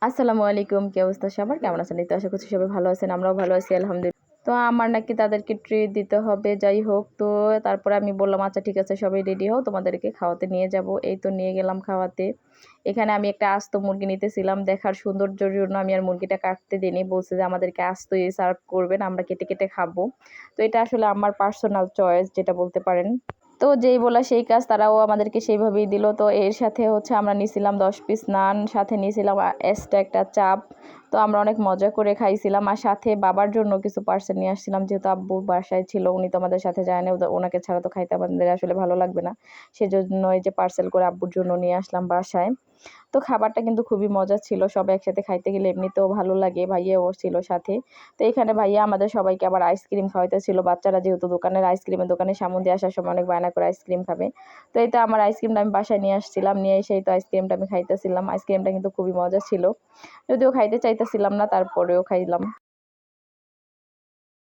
আসসালামু আলাইকুম, কি অবস্থা সবার? কেমন আছেন? এই তো আশা করছি সবাই ভালো আছেন। আমরাও ভালো আছি আলহামদুলিল্লাহ। তো আমার নাকি তাদেরকে ট্রিট দিতে হবে, যাই হোক। তো তারপরে আমি বললাম, "আচ্ছা ঠিক আছে, সবাই রেডি হও, তোমাদেরকে খাওয়াতে নিয়ে যাব।" এই তো নিয়ে গেলাম খাওয়াতে। এখানে আমি একটা আস্ত মুরগি নিতেছিলাম। দেখার সৌন্দর্যের জন্য আমি আর মুরগিটা কাটতে দিইনি। বলছে যে, "আমাদেরকে আস্তই সার্ভ করবেন, আমরা কেটে, কেটে খাবো।" তো এটা আসলে আমার পার্সোনাল চয়েস যেটা বলতে পারেন। তো যেই বলা সেই কাজ, তারাও আমাদেরকে সেইভাবেই দিল। তো এর সাথে হচ্ছে আমরা নিছিলাম ১০ পিস নান, সাথে নিছিলাম এক্সট্রা একটা চাপ। তো আমরা অনেক মজা করে খাইছিলাম। আর সাথে বাবার জন্য কিছু পার্সেল নিয়ে আসছিলাম, যেহেতু আব্বু বাসায় ছিল। উনি তো আমাদের সাথে যায় না। ওনাকে ছাড়া তো খাইতে আমাদের আসলে ভালো লাগবে না। সেজন্য এই যে পার্সেল করে আব্বুর জন্য নিয়ে আসলাম বাসায়। তো খাবারটা কিন্তু খুবই মজা ছিল। সবাই একসাথে খাইতে গেলে এমনিতেও ভালো লাগে। ভাইয়াও ছিল সাথে। তো এখানে ভাইয়া আমাদের সবাইকে আবার আইসক্রিম খাওয়াইতেছিল। বাচ্চারা যেহেতু দোকানের আইসক্রিমের দোকানের সামনে দিয়ে আসার সময় অনেক বায়না করে আইসক্রিম খাবে। তো এই তো আমার আইসক্রিমটা আমি বাসায় নিয়ে আসছিলাম। নিয়ে এসেই তো আইসক্রিমটা আমি খাইতেছিলাম। আইসক্রিমটা কিন্তু খুবই মজা ছিল। যদিও খাইতে চাইতেছিলাম না, তারপরেও খাইলাম।